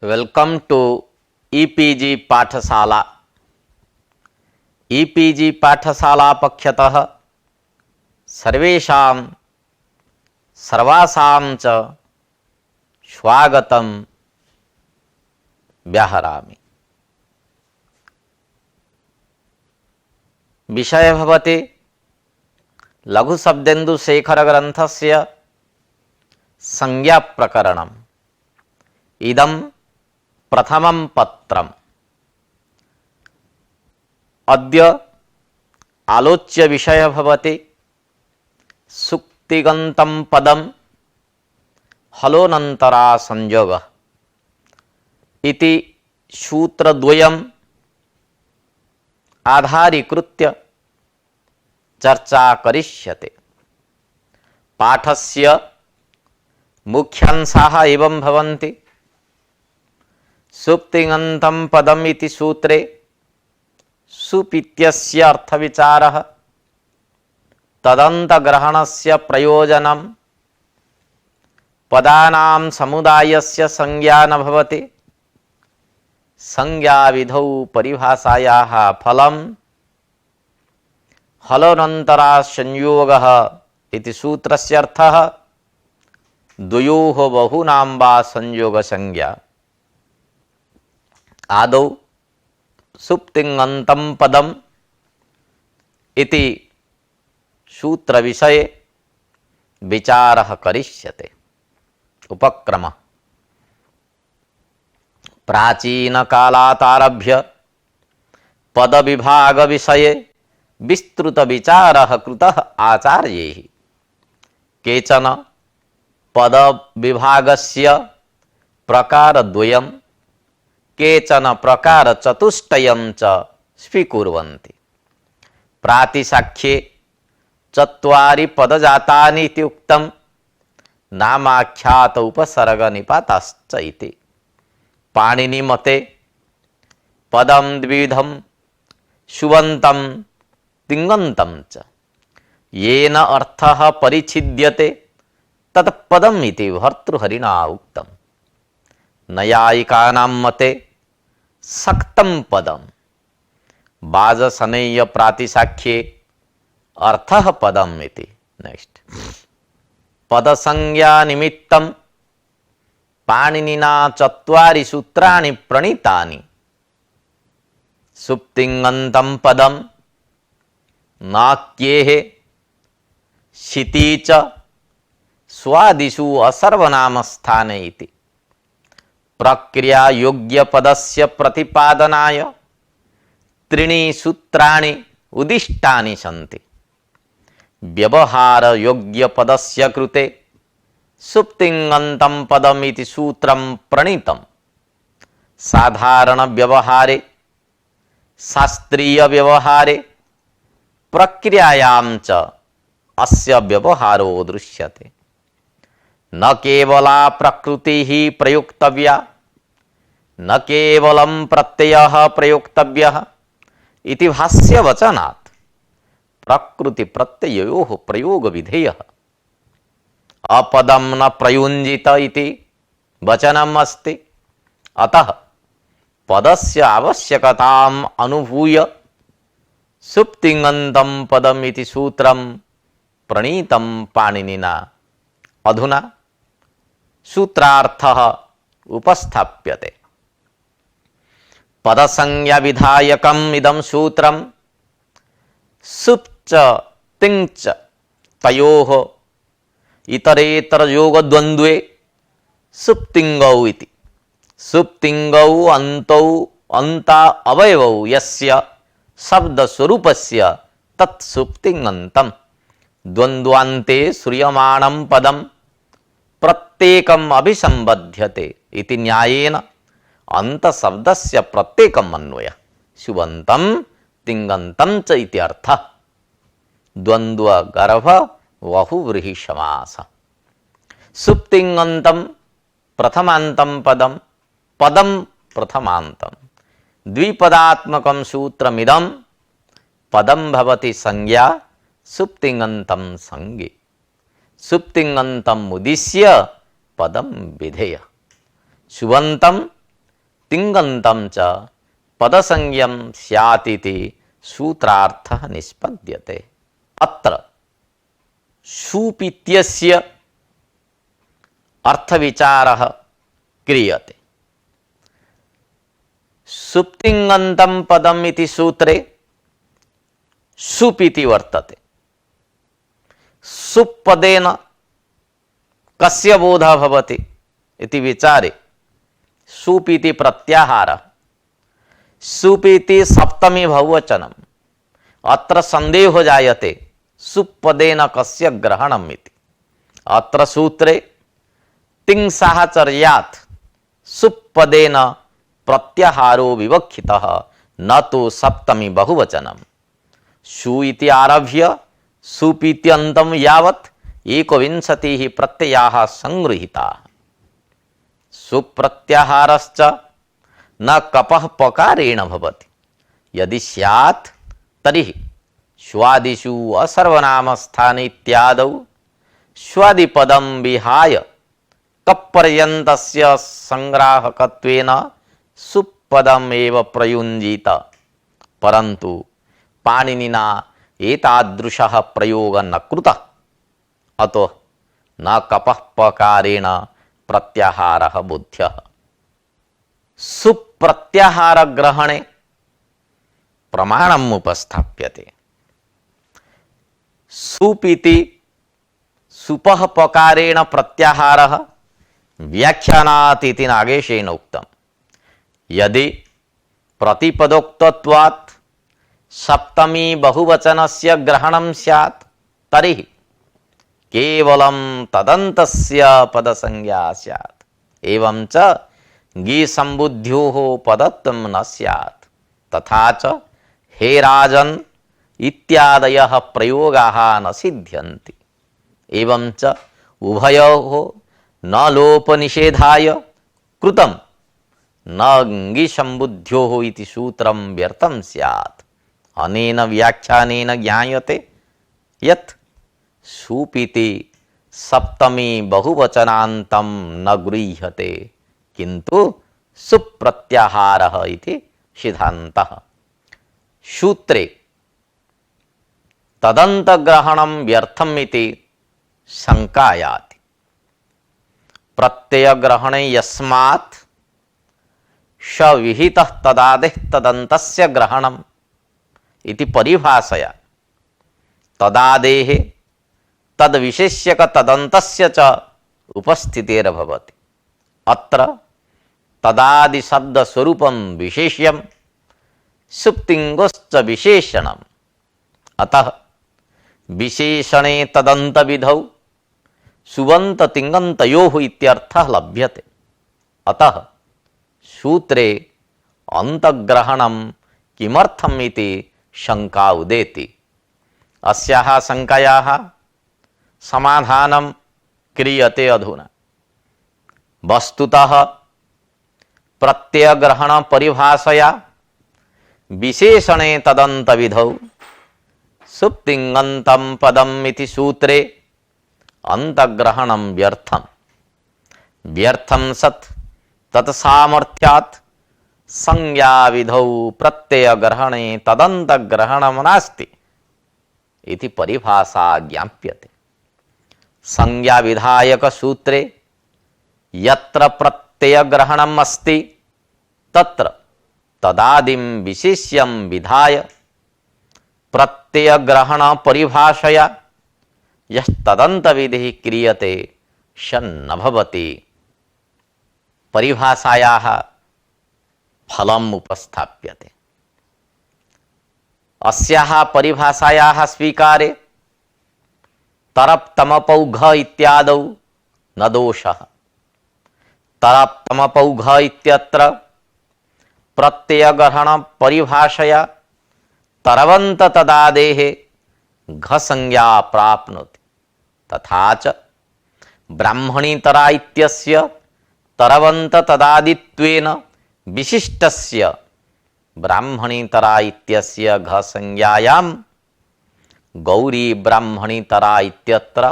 Welcome to e-PG पाठशाला। E-PG पाठशाला पक्षतः सर्वेषां सर्वासां च स्वागतं व्याहरामि। विषय भवति लघुशब्देन्दुशेखर ग्रन्थस्य संज्ञाप्रकरणम्। इदं प्रथमं पत्रम्। अद्य आलोच्य विषय भवति सुक्तिगन्तं पदं हलोनन्तरा संयोगः इति सूत्रद्वयम् आधारीकृत्य चर्चा करिष्यते। पाठस्य मुख्यांशाः एवं भवन्ति। सुप्तिङन्तं पदम् इति सूत्रे सुप् इत्यस्य अर्थविचारः, तदन्तग्रहणस्य प्रयोजनं, पदानां समुदायस्य संज्ञा न भवति, संज्ञाविधौ परिभाषायाः फलं, हलोनन्तरा संयोगः इति सूत्रस्य अर्थः, द्वयोः बहूनां वा संयोगसंज्ञा। आदौ सुप्तिङन्तं पदम् इति सूत्रविषये विचारः करिष्यते। उपक्रमः: प्राचीनकालात् आरभ्य पदविभागविषये विस्तृतविचारः कृतः आचार्यैः। केचन पदविभागस्य प्रकारद्वयं, केचन प्रकारचतुष्टयं च स्वीकुर्वन्ति। प्रातिशाख्ये चत्वारि पदजातानि इति उक्तं, नामाख्यात उपसर्गनिपाताश्च इति। पाणिनिमते पदं द्विविधं, सुबन्तं तिङन्तं च। येन अर्थः परिच्छिद्यते तत् पदम् इति भर्तृहरिणा उक्तम्। नैयायिकानां मते सक्तं पदम्। वाजसनेय्य प्रातिशाख्ये अर्थः पदम् इति। नेक्स्ट, पदसंज्ञा निमित्तं पाणिनिना चत्वारि सूत्राणि प्रणीतानि। सुप्तिङन्तं पदं नाक्येः शिति च स्वादिषु असर्वनामस्थाने इति। प्रक्रिया योग्य पदस्य प्रतिपादनाय त्रीणि सूत्राणि उदिष्टानि सन्ति। व्यवहार योग्य पदस्य कृते सुप्तिङन्तं पदम् इति सूत्रं प्रणीतम्। साधारण व्यवहारे, शास्त्रीय व्यवहारे, प्रक्रियायां च अस्य व्यवहारो दृश्यते। न केवला प्रकृतिः प्रयुक्तव्या, न केवलं प्रत्ययः प्रयोक्तव्यः इति भाष्यवचनात् प्रकृति प्रत्ययोः प्रयोग विधेयः। अपदं न प्रयुञ्जित इति वचनम् अस्ति। अतः पदस्य आवश्यकताम् अनुभूय सुप्तिङन्तं पदम् इति सूत्रं प्रणीतं पाणिनिना। अधुना सूत्रार्थः उपस्थाप्यते। पदसंज्ञा विधायकम् इदं सूत्रं सुप् च तिङ् च तयोः इतरेतरयोगद्वन्द्वे सुप्तिङौ इति। सुप्तिङौ अन्तौ अन्ता अवयवौ यस्य शब्दस्वरूपस्य तत् सुप्तिङन्तं। द्वन्द्वान्ते श्रूयमाणं पदं प्रत्येकम् अभिसंबध्यते इति न्यायेन अन्तशब्दस्य प्रत्येकम् अन्वयः। सुबन्तं तिङन्तं च इति अर्थः। द्वन्द्वगर्भ बहुव्रीहि समासः। सुप्तिङन्तं प्रथमान्तं पदं, पदं प्रथमान्तं। द्विपदात्मकं सूत्रमिदं। पदं भवति संज्ञा, सुप्तिङन्तं संज्ञे। सुप्तिङन्तम् उद्दिश्य पदं विधेय। सुबन्तं तिङन्तं च पदसंज्ञं स्यातिति सूत्रार्थः निष्पद्यते। अत्र सुप् इत्यस्य अर्थविचारः क्रियते। सुप्तिङन्तं पदम् इति सूत्रे सुप् इति वर्तते। सुप् पदेन कस्य बोधः भवति इति विचारे सुप् इति प्रत्याहारः। सुप् इति सप्तमी बहुवचनम्। अत्र संदेहो जायते सुप् पदेन कस्य ग्रहणम् इति। अत्र सूत्रे तिङ् साहचर्यात् सुप् पदेन प्रत्याहारो विवक्षितः, न तो सप्तमी बहुवचनम्। सु इति आरभ्य सुप् इत्यन्तं यावत् 21 प्रत्ययाः संगृहीताः। सुप् प्रत्याहारश्च न कपः पकारेण भवति। यदि स्यात् तर्हि स्वादिषु असर्वनामस्थाने इत्यादौ स्वादिपदं विहाय कप्पर्यन्तस्य संग्राहकत्वेन सुप् पदमेव प्रयुञ्जीत। परन्तु पाणिनिना एतादृशः प्रयोगः न कृतः। अतो न कपः पकारेण प्रत्याहारः बोध्यः। सुप् प्रत्याहार ग्रहणे प्रमाणम् उपस्थाप्यते। सुप् इति सुपः पकारेण प्रत्याहारः व्याख्यानात् इति नागेशेन उक्तम्। यदि प्रतिपदोक्तत्वात् सप्तमी बहुवचनस्य ग्रहणं स्यात् तर्हि केवलं तदन्तस्य पदसंज्ञा स्यात्। एवं च ङि सम्बुद्ध्योः पदत्वं न स्यात्। तथा च हे राजन् इत्यादयः प्रयोगाः न सिद्ध्यन्ति। एवं च उभयोः न लोपनिषेधाय कृतं न ङि सम्बुद्ध्योः इति सूत्रं व्यर्थं स्यात्। अनेन व्याख्यानेन ज्ञायते यत् सुप् इति सप्तमी बहुवचनान्तं न गृह्यते, किन्तु सुप् प्रत्याहारः इति सिद्धान्तः। सूत्रे तदन्तग्रहणं व्यर्थम् इति शङ्का याति। प्रत्ययग्रहणे यस्मात् सविहितः तदादेः तदन्तस्य ग्रहणम् इति परिभाषया तदादेः तद्विशेष्यक तदन्तस्य च उपस्थितिर्भवति। अत्र तदादि शब्द स्वरूपं विशेष्यं सुप्तिङ्गश्च विशेषणम्। अतः विशेषणे तदन्त विधौ सुबन्त तिङन्तयोः इत्यर्थः लभ्यते। अतः सूत्रे अंतग्रहणं किमर्थम् इति शंका उदेति। अस्याः शंकायाः समाधानं क्रियते अधुना। वस्तुतः प्रत्ययग्रहण परिभाषया विशेषणे तदन्त विधौ सुप्तिङन्तं पदम् इति सूत्रे अंतग्रहणं व्यर्थम्। व्यर्थं सत् तत्सामर्थ्यात् संज्ञा विधौ प्रत्ययग्रहणे तदन्तग्रहणं नास्ति इति परिभाषा ज्ञाप्यते। संज्ञा विधायक सूत्रे यत्र प्रत्ययग्रहणम् अस्ति तत्र तदादिं विशेष्यं विधाय प्रत्ययग्रहण परिभाषया यः तदन्त विधिः क्रियते सन भवति। परिभाषायाः फलम् उपस्थाप्यते। अस्याः परिभाषायाः स्वीकारे तरप् तमपौघ इत्यादौ न दोषः। तरप् तमपौघ इत्यत्र प्रत्ययग्रहण परिभाषया तरवन्त तदादेः घ संज्ञा प्राप्नोति। तथा च ब्राह्मणी तरा इत्यस्य तरवन्त तदादित्वेन विशिष्टस्य ब्राह्मणी तरा इत्यस्य घ संज्ञायां गौरी ब्राह्मणी तरा इत्यत्र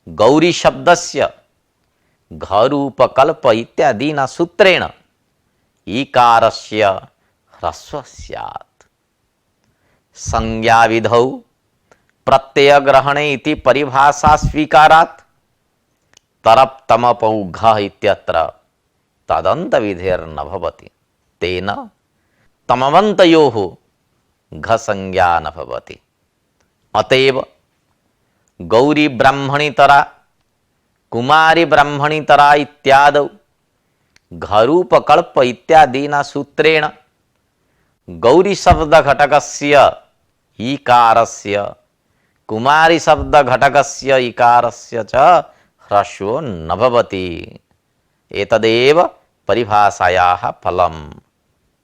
गौरी शब्दस्य घ रूप कल्प इत्यादिना सूत्रेण ईकारस्य ह्रस्व स्यात्। संज्ञा विधौ प्रत्यय ग्रहणे इति परिभाषा स्वीकारात् तरप तमपौ घ इत्यत्र तदंत विधेर्न भवति। तेन तमवन्तयोः घ संज्ञा न भवति। अतएव गौरी ब्राह्मणीतरा कुमारी ब्राह्मणीतरा इत्यादौ घरूपकल्प इत्यादिना सूत्रेण गौरी शब्द घटकस्य ईकारस्य कुमारी शब्द घटकस्य ईकारस्य च ह्रस्वो न भवति। एतदेव परिभाषायाः फलम्।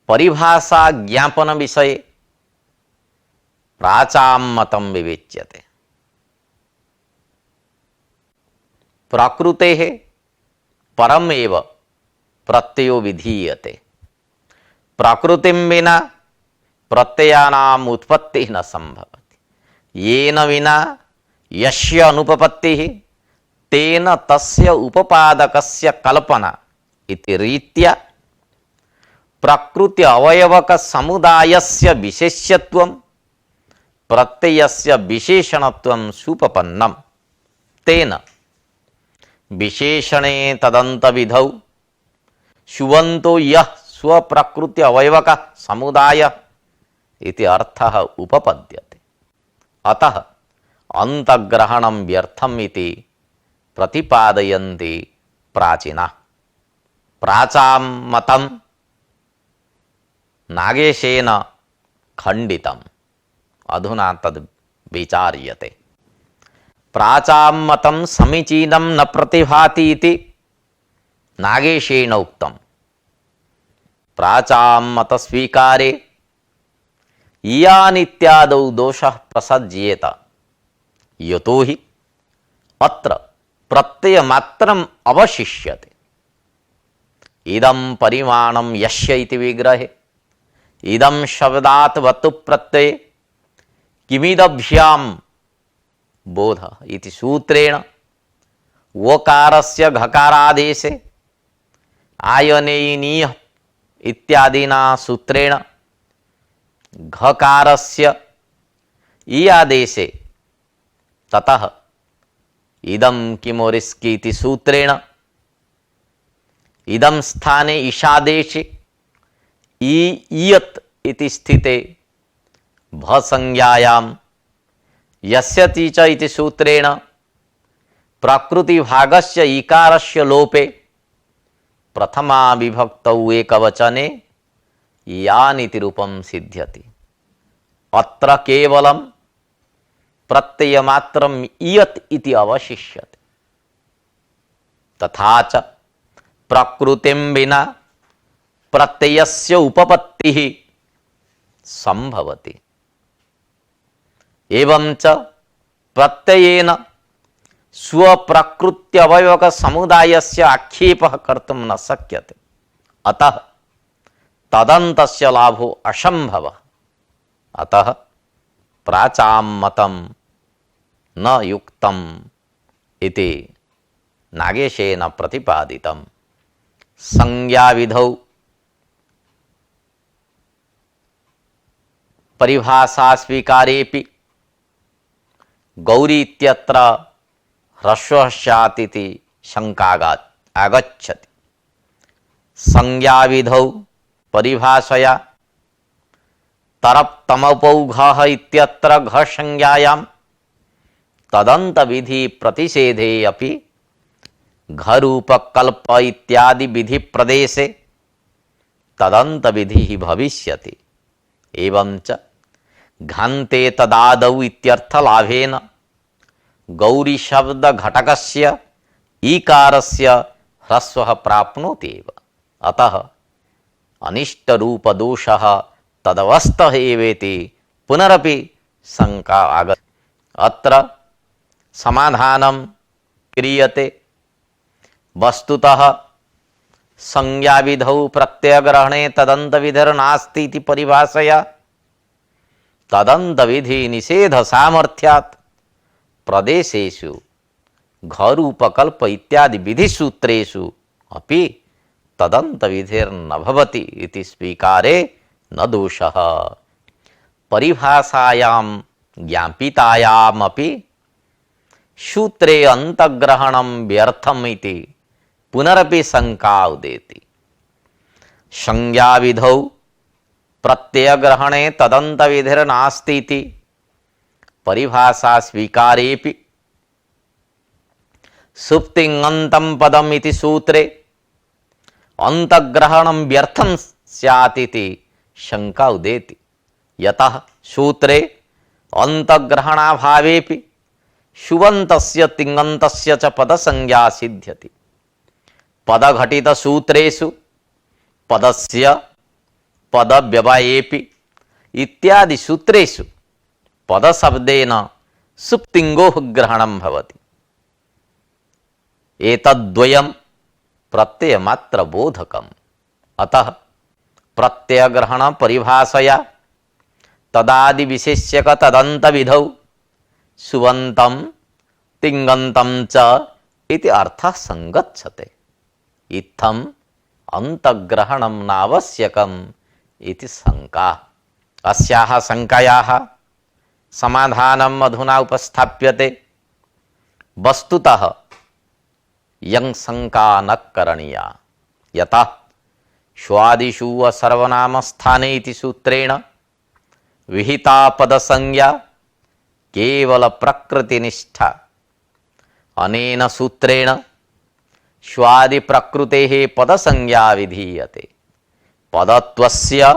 परिभाषा ज्ञापन विषये प्राचां मतं विवेच्यते। प्रकृतेः परमेव प्रत्ययो विधीयते। प्रकृतिं विना प्रत्ययानाम् उत्पत्तिः न संभवति। येन विना यस्य अनुपपत्तिः तेन तस्य उपपादकस्य कल्पना इति रीत्या प्रकृति अवयवक समुदायस्य विशेष्यत्वं प्रत्ययस्य विशेषणत्वं सुपपन्नम्। तेन विशेषणे तदंत विधौ शुवन्तो यः स्वप्रकृति अवयवक समुदाय इति अर्थः उपपद्यते। अतः अंतग्रहणं व्यर्थम् इति प्रतिपादयन्ति प्राचीनाः। प्राचां मतं नागेशेन खंडितम्। अधुना तद् विचार्यते। प्राचां मतं समीचीनं न प्रतिभाति इति नागेशेन उक्तम्। प्राचां मत स्वीकारे इयान् इत्यादौ दोषः प्रसज्येत। यतो हि अत्र प्रत्ययमात्रम् अवशिष्यते। इदं परिमाणं यस्य इति विग्रहे इदं शब्दात् वतु प्रत्यये किमिदभ्यां बोध इति सूत्रेण वकारस्य घकारादेशे आयनेयनीयः इत्यादिना सूत्रेण घकारस्य इ आदेशे ततः इदं किमोरिस्की इति सूत्रेण इदं स्थाने ईशादेशे इयत् इति स्थिते भ संज्ञायां यस्यति च इति सूत्रेण प्रकृति भागस्य ईकारस्य लोपे प्रथमा विभक्तौ एकवचने यान् इति रूपं सिद्ध्यति। अत्र केवलं प्रत्ययमात्रम् इयत् इति अवशिष्यते। तथा च प्रकृतिं विना प्रत्ययस्य उपपत्तिः संभवति। एवं च प्रत्ययेन स्वप्रकृत्यवयवक समुदायस्य आक्षेपः कर्तुं न शक्यते। अतः तदन्तस्य लाभो असंभवः। अतः प्राचां मतं न युक्तम् इति नागेशेन प्रतिपादितम्। संज्ञाविधौ परिभाषा स्वीकारेपि गौरी इत्यत्र ह्रस्वः स्यात् इति शंका आगच्छति। संज्ञाविधौ परिभाषया तरप तमपौ घः इत्यत्र घ संज्ञायां तदंत विधि प्रतिषेधे अपि घरूपकल्प इत्यादि विधि प्रदेशे तदंत विधि भविष्यति। एवं च घन्ते तदादौ इत्यर्थ लाभेन गौरी शब्द घटकस्य ईकारस्य ह्रस्वः प्राप्नोति एव। अतः अनिष्ट रूप दोषः तदवस्थः एवेति पुनरपि शंका आगच्छति। अत्र समाधानं क्रियते। वस्तुतः संज्ञाविधौ प्रत्ययग्रहणे तदंत विधिर्नास्ति इति परिभाषया तदंत विधि निषेध सामर्थ्यात् प्रदेशेषु घरूपकल्प इत्यादि विधि सूत्रेषु अपि तदंत विधिर्न भवति इति स्वीकारे न दोषः। परिभाषायां ज्ञापितायामपि सूत्रे अंतग्रहणं व्यर्थम् इति पुनरपि शंका उदेति। संज्ञा विधौ प्रत्ययग्रहणे तदंत विधिर्नास्ति इति परिभाषा स्वीकारेपि सुप्तिङन्तं पदम् इति सूत्रे अंतग्रहणं व्यर्थं स्यात् इति शंका उदेति। यतः सूत्रे अंतग्रहणाभावेपि शुबन्तस्य तिङन्तस्य च पदसंज्ञा सिद्ध्यति। पदघटित सूत्रेषु पदस्य पदव्यवयेपि इत्यादि सूत्रेषु पदशब्देन सुप्तिङ्गोः ग्रहणं भवति। एतद्द्वयं प्रत्ययमात्र बोधकम्। अतः प्रत्ययग्रहण परिभाषया तदादि विशेष्यक तदंत विधौ सुबन्तं तिङन्तं च इति अर्थः संगच्छते। इत्थम् अंतग्रहणं नावश्यकम् इति शंका। अस्याः शंकायाः समाधानम् अधुना उपस्थाप्यते। वस्तुतः यं शंका न करणीया। यतः श्वादिषु सर्वनामस्थाने इति सूत्रेण विहिता पदसंज्ञा केवल प्रकृतिनिष्ठा। अनेन सूत्रेण श्वादि प्रकृतेः पदसंज्ञा विधीयते। पदत्वस्य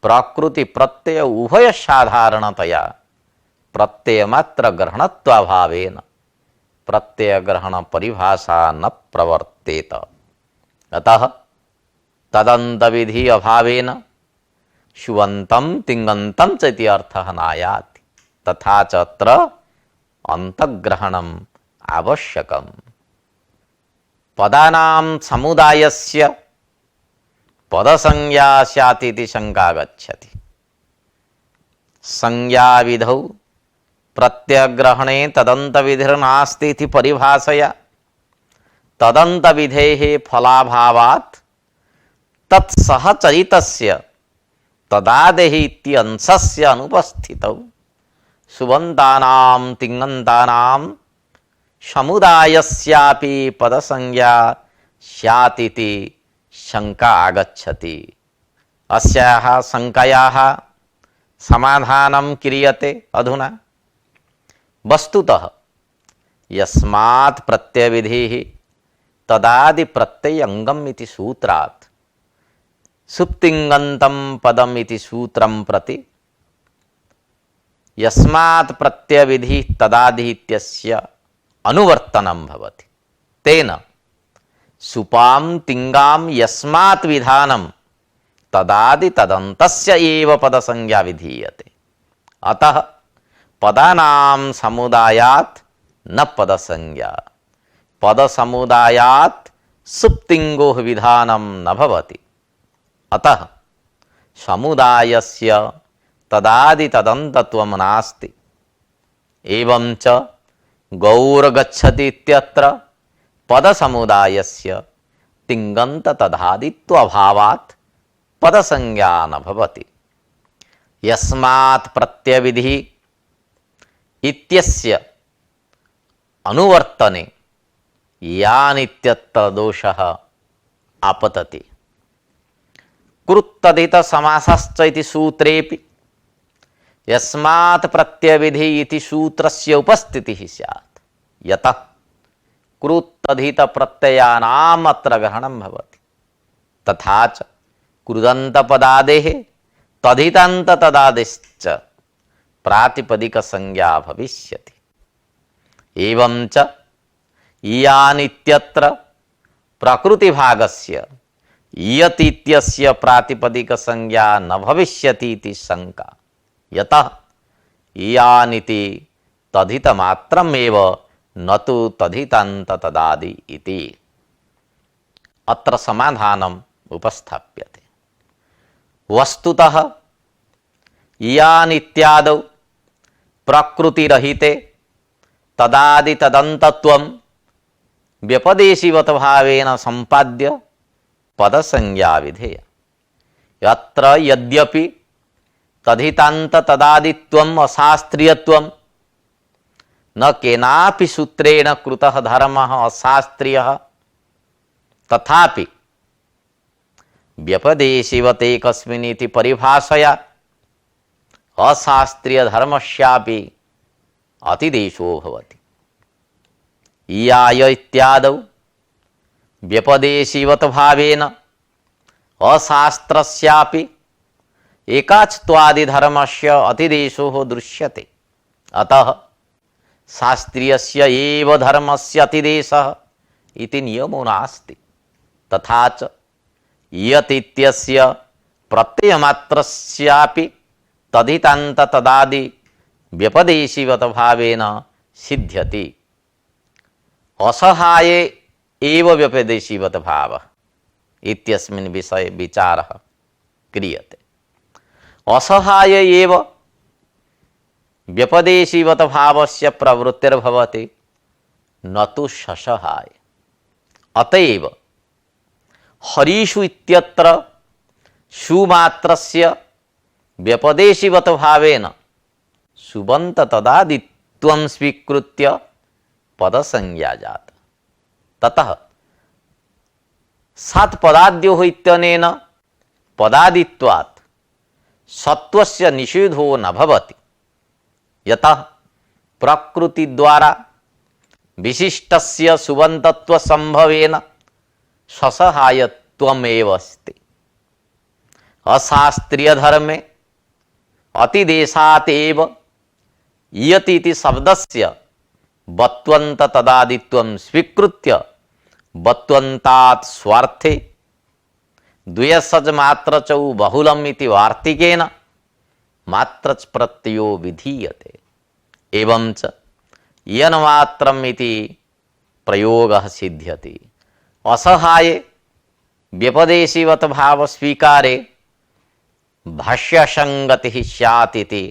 प्रकृति प्रत्यय उभय साधारणतया प्रत्ययमात्र ग्रहणत्वाभावेन प्रत्यय ग्रहण परिभाषा न प्रवर्तेत। अतः तदंत विधि अभावेन शुबन्तं तिङन्तं च इति अर्थः नायाति। तथा च अत्र अंतग्रहणम् आवश्यकम्। पदानां समुदायस्य पदसंज्ञा स्यात् इति शंका गच्छति। संज्ञा विधौ प्रत्ययग्रहणे तदंत विधिर्नास्ति इति परिभाषया तदंत विधेः फलाभावात् तत्सहचरितस्य तदादेः इत्यंशस्य अनुपस्थितौ सुबन्तानां तिङन्तानां समुदायस्यापि पदसंज्ञा स्यात् इति शंका आगच्छति। अस्याः शंकायाः समाधानं क्रियते अधुना। वस्तुतः यस्मात् प्रत्ययविधिः तदादि प्रत्ययंगम् इति सूत्रात् सुप्तिङन्तं पदम् इति सूत्रं प्रति यस्मात् प्रत्ययविधि तदादि इत्यस्य अनुवर्तनं भवति। तेन सुपां तिङ्गां यस्मात् विधानं तदादि तदन्तस्य एव पदसंज्ञा विधीयते। अतः पदानां समुदायात् न पदसंज्ञा। पदसमुदायात् सुप्तिङ्गोः विधानं न भवति। अतः समुदायस्य तदादि तदन्तत्वं नास्ति। एवं च गौर्गच्छति इत्यत्र पदसमुदायस्य तिङन्त तदादित्वाभावात् पदसंज्ञा न भवति। यस्मात् प्रत्ययविधिः इत्यस्य अनुवर्तने यानित्यत्र दोषः आपतति। कृत्तदित समासश्च इति सूत्रेपि यस्मात् प्रत्ययविधि इति सूत्रस्य उपस्थितिः स्यात्। यतः कृत्तधित प्रत्ययानाम् अत्र ग्रहणं भवति। तथा च कृदन्तपदादेः तदितान्त तदादिश्च प्रातिपदिक संज्ञा भविष्यति। एवं च इयानित्यत्र प्रकृतिभागस्य इयत् इत्यस्य प्रातिपदिक संज्ञा न भविष्यति इति शंका। यतः इयानिति तदितमात्रमेव न तु तदितान्त तदादि इति। अत्र समाधानम् उपस्थाप्यते। वस्तुतः इयानित्यादौ प्रकृतिरहिते तदादि तदन्तत्वं व्यपदेशिवत भावेन संपाद्य पदसंज्ञा विधेय। यत्र यद्यपि तदितांत तदादित्वम् अशास्त्रीयत्वम् न केनापि सूत्रेण कृतः धर्मः अशास्त्रीयः तथापि व्यपदेशिवते कस्मिन्निति परिभाषया अशास्त्रीय धर्मस्यापि अतिदेशो भवति। इयाय इत्यादौ व्यपदेशिवत भावेन अशास्त्रस्यापि एकाच्त्वादि धर्मस्य अतिदेशो दृश्यते। अतः शास्त्रीयस्य एव धर्मस्य अतिदेशः इति नियमो नास्ति। तथा च यत् इत्यस्य प्रत्ययमात्रस्यापि तदितान्त तदादि व्यपदेशिवत भावेन सिद्ध्यति। असहाये एव व्यपदेशिवत भावः इत्यस्मिन् विषये विचारः क्रियते। असहाय एव व्यपदेशिवत भावस्य प्रवृत्तिर्भवति न तु ससहाय। अतएव हरीषु इत्यत्र सुमात्रस्य व्यपदेशिवत भावेन सुबन्त तदादित्वं स्वीकृत्य पदसंज्ञा जाता। ततः सत्पदाद्योः इत्यनेन पदादित्वात् सत्वस्य निषेधो न भवति। यतः प्रकृति द्वारा विशिष्टस्य सुबन्तत्व संभवेन ससहायत्वमेव अस्ति। अशास्त्रीय धर्मे अतिदेशात् एव इयति इति शब्दस्य बत्वन्त तदादित्वं स्वीकृत्य बत्वन्तात् स्वार्थे द्वयसज मात्र चौ बहुलम इति वार्तिकेन मात्रच प्रत्ययो विधीयते। एवं च यन मात्रम इति प्रयोगः सिद्ध्यति। असहाये व्यपदेशिवत भाव स्वीकारे भाष्यसंगतिः स्यात् इति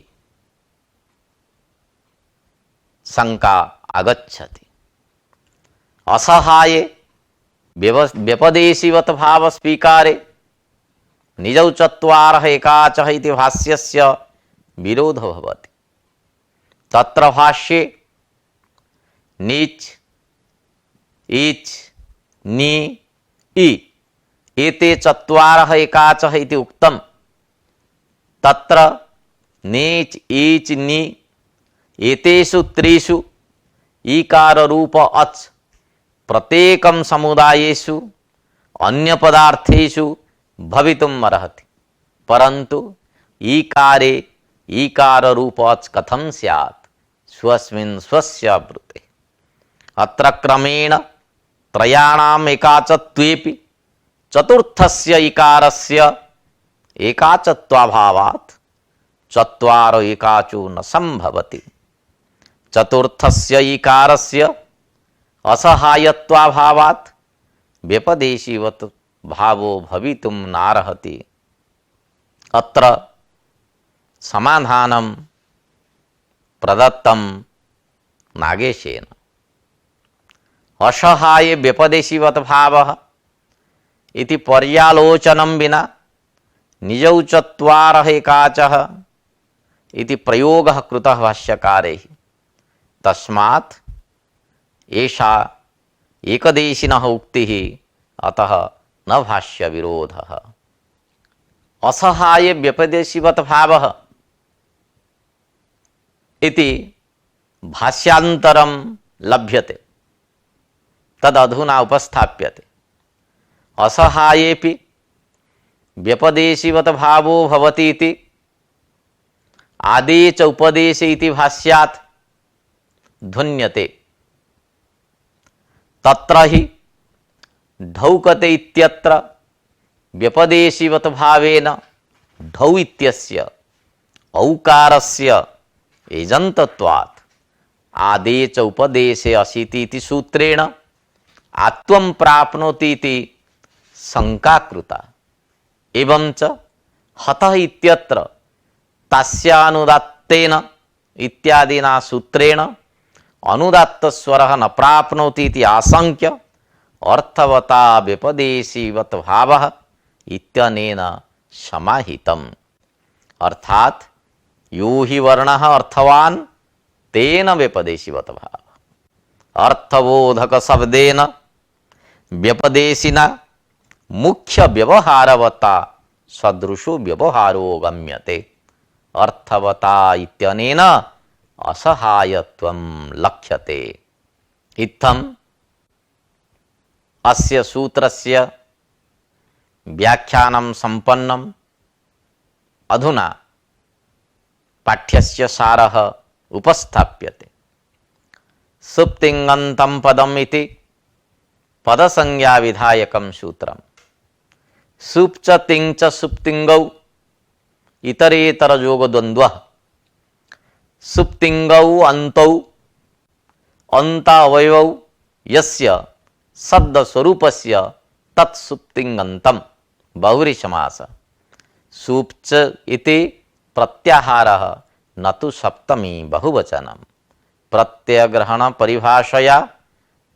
शंका आगच्छति। असहाये व्यपदेशिवत भाव स्वीकारे निजौ चत्वारः एकाचः इति भाष्यस्य विरोधः भवति। तत्र भाष्ये नीच ईच नी इ एते चत्वारः एकाचः इति उक्तम्। तत्र नीच ईच नी एतेषु त्रिषु ईकार रूप अच् प्रत्येकं समुदायेषु अन्य पदार्थेषु भवितुम् अर्हति। परन्तु ईकारे ईकार रूप अच् कथं स्यात् स्वस्मिन् स्वस्य ब्रूते। अत्र क्रमेण त्रयाणाम् एकाचत्वेपि चतुर्थस्य इकारस्य एकाचत्वाभावात् चत्वारो एकाचो न संभवति। चतुर्थस्य इकारस्य असहायत्वाभावात् व्यपदेशिवत भावो भवितुं नार्हति। अत्र समाधानं प्रदत्तं नागेशेन। असहाय व्यपदेशिवत भावः इति पर्यालोचनं विना निजौ चत्वारः एकाचः इति प्रयोगः कृतः भाष्यकारैः। तस्मात् एषा एकदेशिनः उक्तिः, अतः न भाष्य विरोधः। असहाय व्यपदेशिवत भावः इति भाष्यान्तरं लभ्यते, तदधुना उपस्थाप्यते। असहायेपि व्यपदेशिवत भावो भवति इति आदे च उपदेशे इति भाष्यात् ध्वन्यते। तत्र हि ढौकते इत्यत्र व्यपदेशिवत भावेन ढौ इत्यस्य औकारस्य एजन्तत्वात् आदे च उपदेशे असीति इति सूत्रेण आत्वं प्राप्नोति इति शंका कृता। एवं च हतः इत्यत्र तस्यानुदात्तेन इत्यादिना सूत्रेण अनुदात्त स्वरः न प्राप्नोति इति आशंक्य अर्थवता व्यपदेशीवत भावः इत्यनेन समाहितम्। अर्थात यो हि वर्णः अर्थवान तेन व्यपदेशीवत भाव। अर्थबोधक शब्देन व्यपदेशिना मुख्य व्यवहारवता सदृशो व्यवहारो गम्यते। अर्थवता इत्यनेन असहायत्वं लक्ष्यते। इत्थम् अस्य सूत्रस्य व्याख्यानं सम्पन्नम्। अधुना पाठ्यस्य सारः उपस्थाप्यते। सुप्तिङन्तं पदम् इति पदसंज्ञा विधायकं सूत्रम्। सुप् च तिङ च सुप्तिङौ इतरेतर जोग द्वन्द्वः। सुप्तिङौ अन्तौ अन्त अवयवौ यस्य शब्द स्वरूपस्य तत्सुप्तिङन्तं बहुव्रीहि समासः। सुप् च इति प्रत्याहारः न तु सप्तमी बहुवचनम्। प्रत्ययग्रहण परिभाषया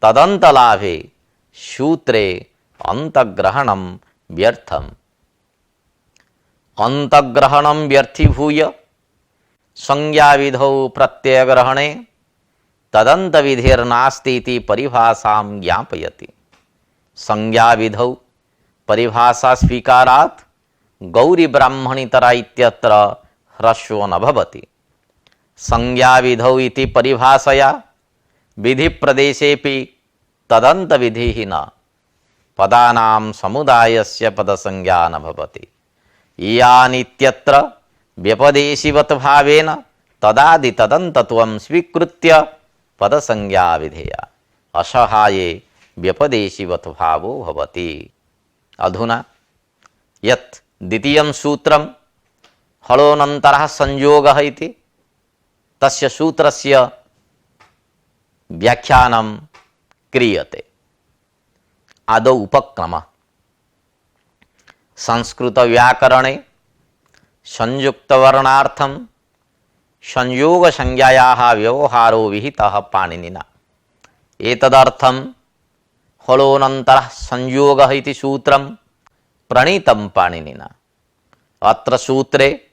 तदन्तलाभे सूत्रे अंतग्रहणं व्यर्थम्। अंतग्रहणं व्यर्थीभूय संज्ञाविधौ प्रत्ययग्रहणे तदन्तविधिर्नास्ति इति परिभाषां ज्ञापयति। संज्ञाविधौ परिभाषा स्वीकारात् गौरी ब्राह्मणितरा इत्यत्र ह्रस्वो न भवति। संज्ञाविधौ इति परिभाषया विधिप्रदेशेऽपि तदन्तविधिः न पदानां समुदायस्य पदसंज्ञा न भवति। यानित्यत्र व्यपदेशिवत भावेन तदादि तदन्तत्वं स्वीकृत्य पदसंज्ञा विधेया असहाये व्यपदेशिवत भावो भवति। अधुना यत् द्वितीयं सूत्रं हलोनन्तरः संयोगः इति तस्य सूत्रस्य व्याख्यानं क्रियते। आदौ उपक्रमः। संस्कृत व्याकरणे संयुक्तवर्णार्थं संयोग संज्ञायाः व्यवहारो विहितः पाणिनिना। एतदर्थं हलोनन्तरः संयोगः इति सूत्रं प्रणीतं पाणिनिना। अत्र सूत्रे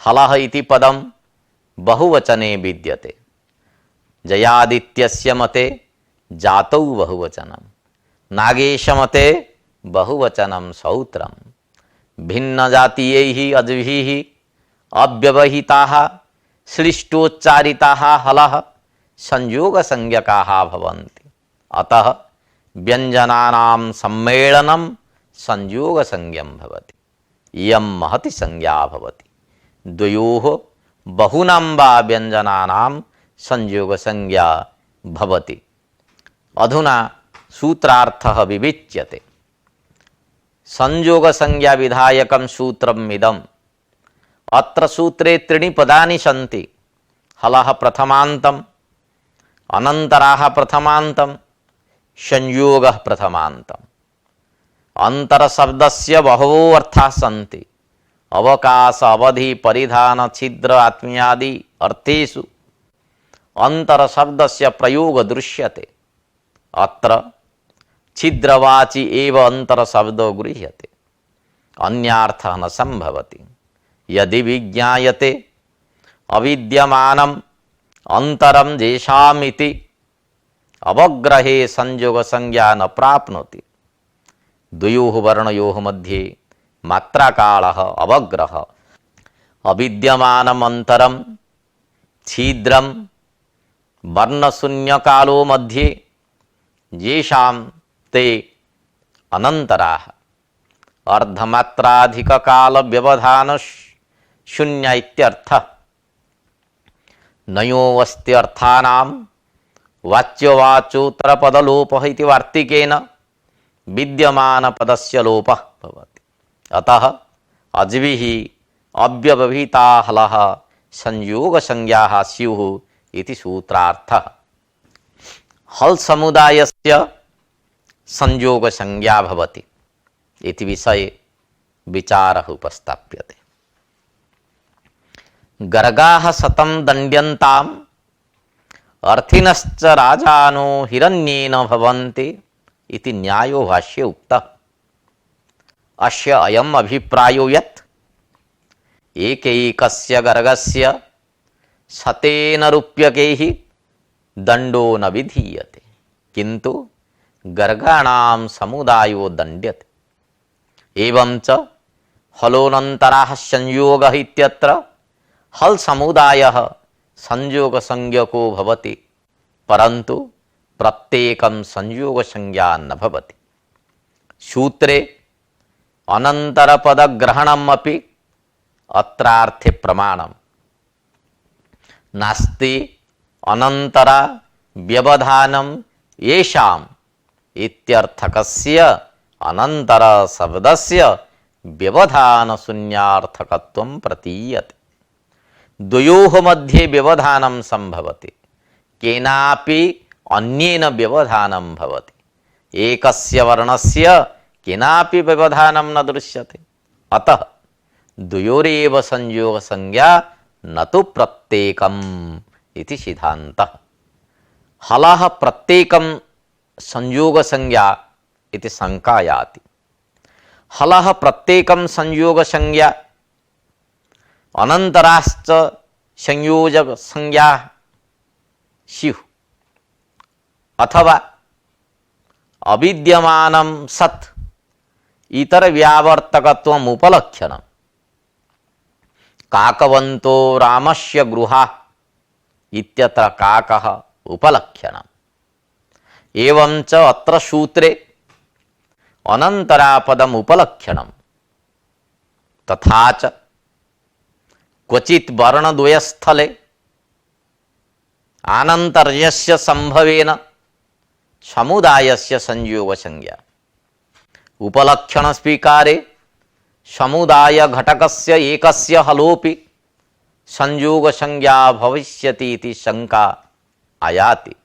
हलः इति पदं बहुवचने विद्यते। जयादित्यस्य मते जातौ बहुवचनं, नागेशमते बहुवचनं सौत्रं। भिन्नजातीयैः अद्भिः अव्यवहिताः श्लिष्टोच्चारिताः हलः संयोगसंज्ञकाः भवन्ति। अतः व्यञ्जनानां सम्मेलनं संयोगसंज्ञं भवति। इयं महती संज्ञा भवति। द्वयोः बहुनां वा व्यञ्जनानां संयोगसंज्ञा भवति। अधुना सूत्रार्थः विविच्यते। संयोगसंज्ञा विधायकं सूत्रम् इदम्। अत्र सूत्रे त्रीणि पदानि सन्ति। हलः प्रथमान्तम्, अनन्तराः प्रथमान्तम्, संयोगः प्रथमान्तम्। अंतरशब्दस्य बहवो अर्थाः सन्ति। अवकाश, अवधि, परिधान, छिद्र आत्म्यादि अर्थेषु अंतरशब्दस्य प्रयोग दृश्यते। अत्र छिद्रवाची एव अंतरशब्दो गृह्यते, अन्यार्थः न संभवति। यदि विज्ञायते अविद्यमानम् अंतरं येषामिति अवग्रहे संयोगसंज्ञा न प्राप्नोति। द्वयोः वर्णयोः मध्ये मात्राकालः अवग्रह। अविद्यमानम् अंतरं छिद्रं वर्णशून्यकालो मध्ये येषां ते अनन्तराः। अर्धमात्राधिककाल व्यवधान शून्य इत्यर्थः। नयोऽस्ति अर्थानां वाच्यवाचोत्तरपदलोपः इति वार्तिकेन विद्यमान पदस्य लोपः भवति। अतः अज्भिः अव्यवहिता हलः संयोगसंज्ञाः स्युः इति सूत्रार्थः। हल समुदायस्य संयोगसंज्ञा भवति इति विषये विचारः उपस्थाप्यते। गर्गाः शतं दण्ड्यन्ताम् अर्थिनश्च राजानो हिरण्येन भवन्ति इति न्यायो भाष्ये उक्तः। अस्य अयम् अभिप्रायो यत् एकैकस्य गर्गस्य शतेन रूप्यकैः दण्डो न विधीयते, किन्तु गर्गाणां समुदायो दण्ड्यते। एवं च हलोऽनन्तरः संयोगः इत्यत्र हल समुदायः संयोगसंज्ञको भवति, परन्तु प्रत्येकं संयोगसंज्ञा न भवति। सूत्रे अनन्तरपदग्रहणम् अपि अत्रार्थे प्रमाणम्। नास्ति अनन्तरा व्यवधानं येषाम् इत्यर्थकस्य अनन्तर शब्दस्य व्यवधानशून्यार्थकत्वं प्रतीयते। द्वयोः मध्ये व्यवधानं सम्भवति, केनापि अन्येन व्यवधानं भवति। एकस्य वर्णस्य केनापि व्यवधानं न दृश्यते। अतः द्वयोरेव संयोगसंज्ञा न तु प्रत्येकम् इति सिद्धान्तः। हलः प्रत्येकं संयोगसंज्ञा इति शङ्का याति। हलः प्रत्येकं संयोगसंज्ञा अनन्तराश्च संयोजकसंज्ञा स्युः, अथवा अविद्यमानं सत् इतरव्यावर्तकत्वम् उपलक्ष्यणम्। काकवन्तो रामस्य गृहाः इत्यत्र काकः उपलक्ष्यणम्। एवं च अत्र सूत्रे अनन्तरापदम् उपलक्ष्यणम्। तथा च क्वचित् वर्णद्वयस्थले आनन्तर्यस्य संभवेन समुदायस्य संयोगसंज्ञा। उपलक्षणस्वीकारे समुदाय घटकस्य एकस्य हलोपि संयोगसंज्ञा भविष्यति इति शंका आयाति।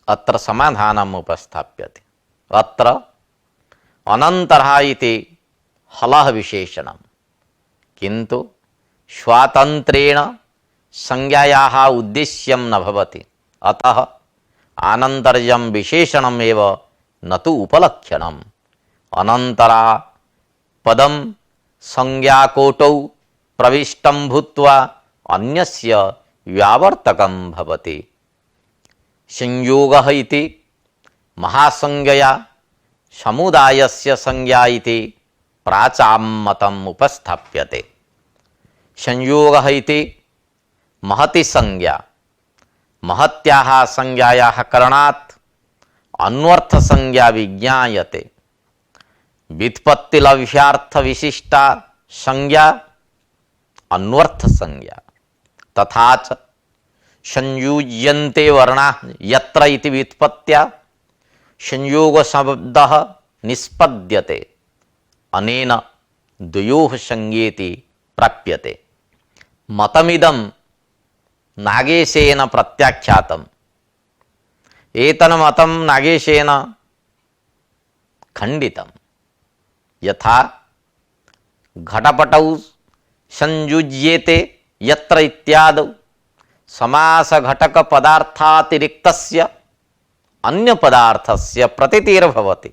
अत्र समाधानम् उपस्थाप्यते। अत्र अनन्तरः इति हलः विशेषणं, किन्तु स्वातन्त्र्येण संज्ञायाः उद्देश्यं न भवति। अतः आनन्तर्यं विशेषणमेव न तु उपलक्षणम्। अनन्तरा पदं संज्ञाकोटौ प्रविष्टं भूत्वा अन्यस्य व्यावर्तकं भवति। संयोगः इति महासंज्ञया समुदायस्य संज्ञा इति प्राचाम्मतम् उपस्थाप्यते। संयोगः इति महति संज्ञा, महत्याः संज्ञायाः करणात् अन्वर्थ संज्ञा विज्ञायते। व्युत्पत्तिलभ्यार्थ विशिष्टा संज्ञा अन्वर्थ संज्ञा। तथा च संयुज्यन्ते वर्णाः यत्र इति व्युत्पत्त्या संयोग शब्दः निष्पद्यते। अनेन द्वयोः संज्ञेति प्राप्यते। मतमिदं नागेशेन प्रत्याख्यातम्। एतन्मतं नागेशेन खण्डितम्। यथा घटपटौ संयुज्येते यत्र इत्यादौ समासघटकपदार्थातिरिक्तस्य अन्यपदार्थस्य प्रतीतिर्भवति।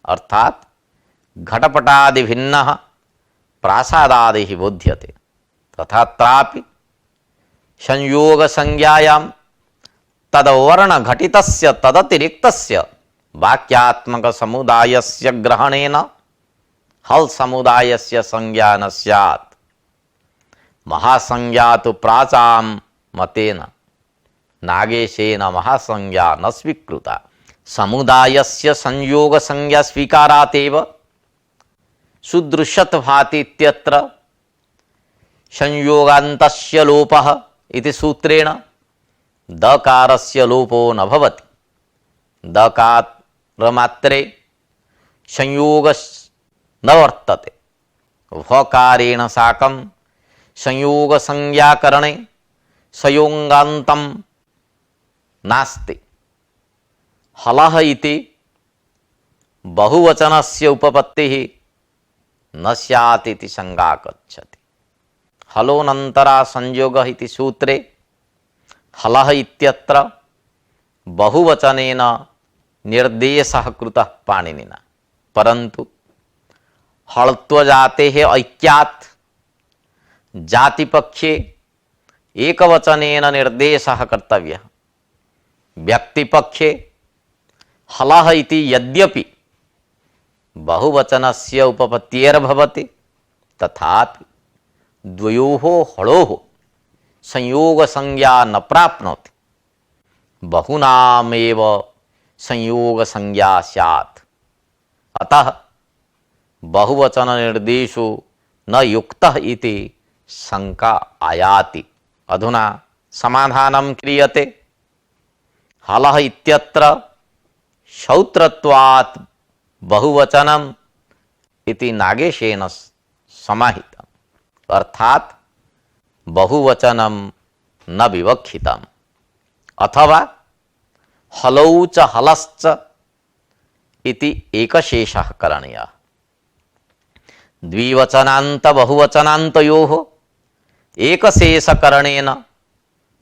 अर्थात् घटपटादिभिन्नः प्रासादादिः बोध्यते। तथात्रापि संयोगसंज्ञायां तद्वर्णघटितस्य तदतिरिक्तस्य वाक्यात्मकसमुदायस्य ग्रहणेन हल समुदायस्य संज्ञा न स्यात्। महासंज्ञा तु प्राचां मतेन नागेशेन महासंज्ञा न स्वीकृता। समुदायस्य संयोगसंज्ञा स्वीकारातेव सुदृश्यत्वात् इत्यत्र संयोगान्तस्य लोपः इति सूत्रेण दकारस्य लोपो न भवति। दकारमात्रे संयोग न वर्तते। भकारेण साकं संयोगसंज्ञाकरणे संयोगान्तं नास्ति। हलः इति बहुवचनस्य उपपत्तिः न स्यात् इति शङ्का गच्छति। हलोऽनन्तरा संयोगः इति सूत्रे हलः इत्यत्र बहुवचनेन निर्देशः कृतः पाणिनिना, परंतु हलत्व जाते ऐक्यात् जातिपक्षे एकवचनेन निर्देशः कर्तव्यः। व्यक्तिपक्षे हलः इति यद्यपि बहुवचनस्य उपपत्तिर्भवति, तथापि द्वयोः हलोः संयोगसंज्ञा न प्राप्नोति, बहुनामेव संयोगसंज्ञा स्यात्। अतः बहुवचन निर्देशो न युक्तः इति शंका आयाति। अधुना समाधानं क्रियते। हलः इत्यत्र श्रौत्रत्वात् बहुवचनम् इति नागेशेन समाहितम्, अर्थात बहुवचनम न विवक्षितम्। अथवा हलौ च हलश्च इति एकशेषः करणीयः। द्विवचनान्त बहुवचनान्तयोः एकशेषकरणेन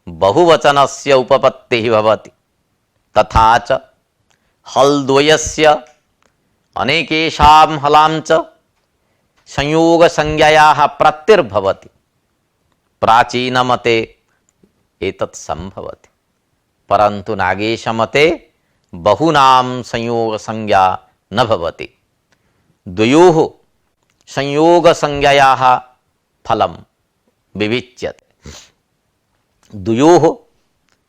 बहुवचनस्य उपपत्तिः भवति। तथा च हलद्वयस्य अनेकेषां हलां च संयोगसंज्ञायाः प्रत्यर्भवति। प्राचीनमते एतत् संभवति, परन्तु नागेशमते बहूनां संयोगसंज्ञा न भवति। द्वयोः संयोगसंज्ञायाः फलं विविच्यते। द्वयोः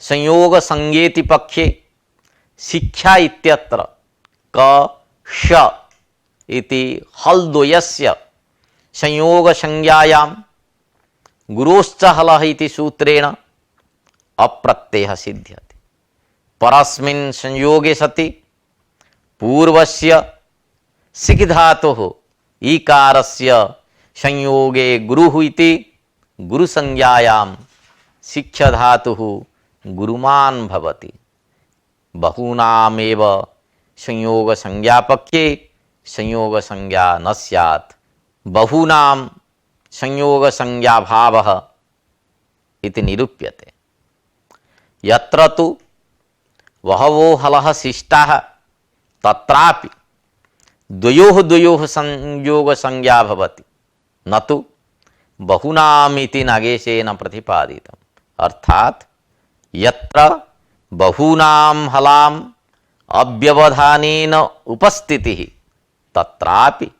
संयोगसंज्ञेति पक्षे शिक्षा इत्यत्र क श इति हलद्वयस्य संयोगसंज्ञायां गुरोश्च हलः इति सूत्रेण अप्रत्ययः सिद्ध्यति। परस्मिन् संयोगे सति पूर्वस्य सिक् धातुः ईकारस्य संयोगे गुरुः इति गुरुसंज्ञायां सिक्ष धातुः गुरुमान् भवति। बहूनामेव संयोगसंज्ञापक्षे संयोगसंज्ञा न स्यात्, बहूनां संयोगसंज्ञाभावः इति निरूप्यते। यत्र तु बहवो हलः शिष्टाः तत्रापि द्वयोः संयोगसंज्ञा भवति, न तु बहूनामिति नागेशेन प्रतिपादितम्। अर्थात यत्र बहूनां हलाम् अव्यवधानेन उपस्थितिः तत्रापि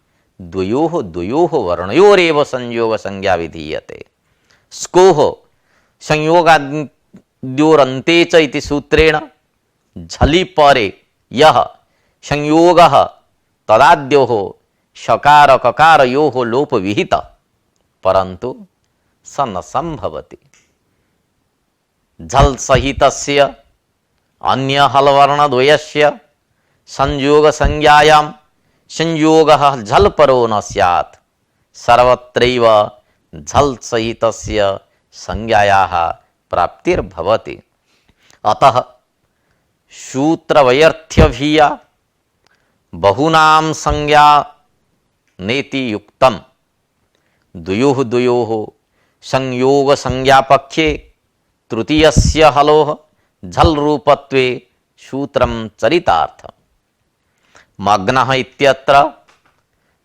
द्वयोः वर्णयोरेव संयोगसंज्ञा विधीयते। स्कोः संयोगाद्योरन्ते च इति सूत्रेण झलि परे यः संयोगः तदाद्योः शकार ककारयोः लोपविहितः, परन्तु स न संभवति। झल सहितस्य अन्य हलवर्णद्वयस्य संयोगसंज्ञायां संयोगः झल परो न स्यात्। सर्वत्रैव झल सहितस्य संज्ञायाः प्राप्तिर्भवति। अतः सूत्रवैयर्थ्यभिया बहूनां संज्ञा नेति युक्तम्। द्वयोः संयोगसंज्ञापक्षे तृतीयस्य हलोः झल रूपत्वे सूत्रं चरितार्थम्। मग्नः इत्यत्र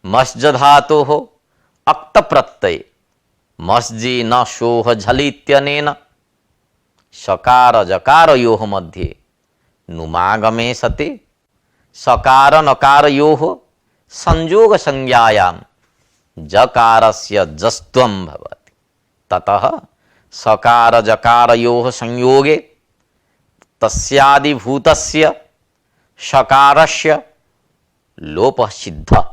मस्ज धातोः अक्त प्रत्यय मस्जि न शोह झलि इत्यनेन सकार जकारयोः मध्ये नुमागमे सति सकार नकारयोः संयोग संज्ञायां जकारस्य जस्त्वं भवति। ततः सकार जकारयोः संयोगे तस्यादिभूतस्य सकारस्य लोपः सिद्धः।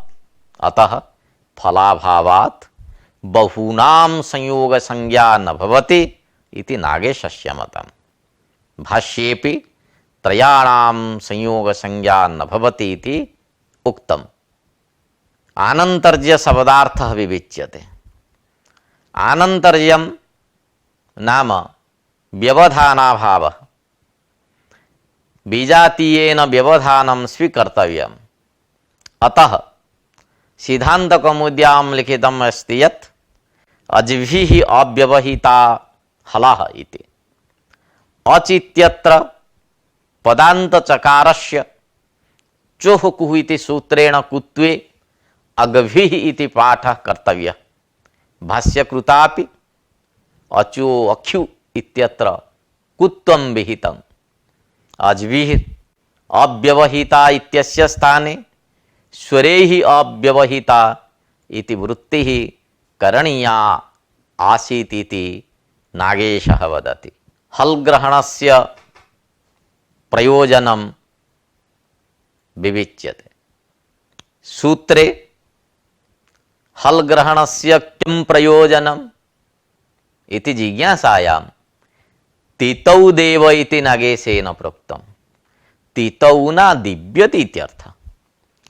अतः फलाभावात् बहूनां संयोगसंज्ञा न भवति इति नागेशस्य मतम्। भाष्येऽपि त्रयाणां संयोगसंज्ञा न भवति इति उक्तम्। आनन्तर्य शब्दार्थः विविच्यते। आनन्तर्यं नाम व्यवधानाभावः। विजातीयेन व्यवधानं स्वीकर्तव्यम्। अतः सिद्धान्तकौमुद्यां लिखितम् अस्ति यत् अज्भिः अव्यवहिता हलः इति। अच इत्यत्र पदान्तचकारस्य चोह कुः इति सूत्रेण कुत्वे अगभिः इति पाठः कर्तव्यः। भाष्यकृतापि अचो अख्यु इत्यत्र कुत्वं विहितम्। अज्भिः अव्यवहिता इत्यस्य स्थाने स्वरैः अव्यवहिता इति वृत्तिः करणीया आसीत् इति नागेशः वदति। हल्ग्रहणस्य प्रयोजनं विविच्यते। सूत्रे हल्ग्रहणस्य किं प्रयोजनम् इति जिज्ञासायां तितौ देव इति नागेशेन प्रोक्तम्। तितौ न दिव्यति इत्यर्थः।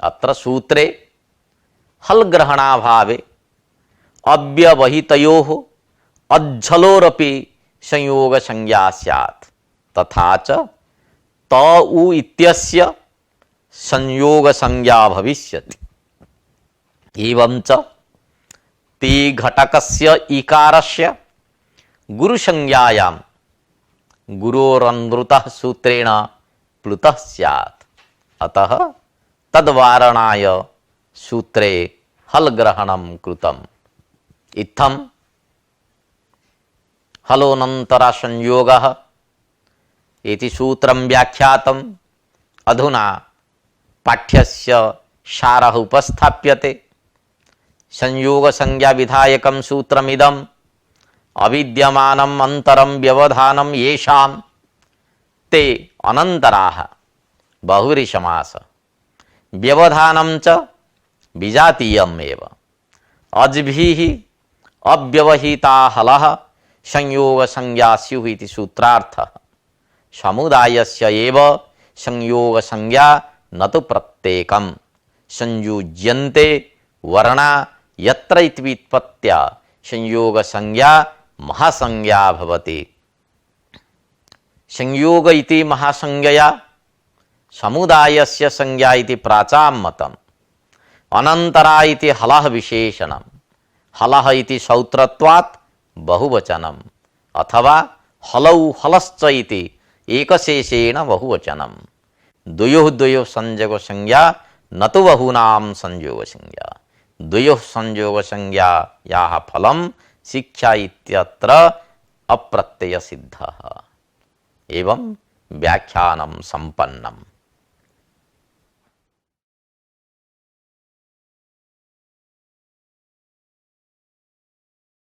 अत्र सूत्रे हल्ग्रहणाभावे अव्यवहितयोः अज्झलोरपि संयोगसंज्ञा स्यात्, तथा च त उ इत्यस्य संयोगसंज्ञा भविष्यति। एवं च ति घटकस्य इकारस्य गुरुसंज्ञायां गुरोरनृतः सूत्रेण प्लुतः स्यात्। अतः तद्वारणाय सूत्रे हल्ग्रहणं कृतम्। इत्थं हलोनन्तरा संयोगः इति सूत्रं व्याख्यातम्। अधुना पाठ्यस्य सारः उपस्थाप्यते। संयोगसंज्ञा विधायकं सूत्रमिदम् अविद्यमानम् अन्तरं व्यवधानं येषां ते अनन्तराः बहुव्रीहिसमास। व्यवधानं च विजातीयम् एव। अज्भिः अव्यवहिता हलः संयोगसंज्ञा स्युः इति सूत्रार्थः। समुदायस्य एव संयोगसंज्ञा न तु प्रत्येकं। संयुज्यन्ते वर्णा यत्र इति व्युत्पत्त्या संयोगसंज्ञा महासंज्ञा भवति। संयोग इति महासंज्ञया समुदायस्य संज्ञा इति प्राचां मतम्। अनन्तरा इति हलः विशेषणम्। हलः इति सौत्रत्वात् बहुवचनम्, अथवा हलौ हलश्च इति एकशेषेण बहुवचनम्। द्वयोः द्वयोः संयोगसंज्ञा न तु बहूनां संयोगसंज्ञा। द्वयोः संयोगसंज्ञायाः फलं शिक्षा इत्यत्र अप्रत्ययसिद्धः। एवं व्याख्यानं सम्पन्नम्।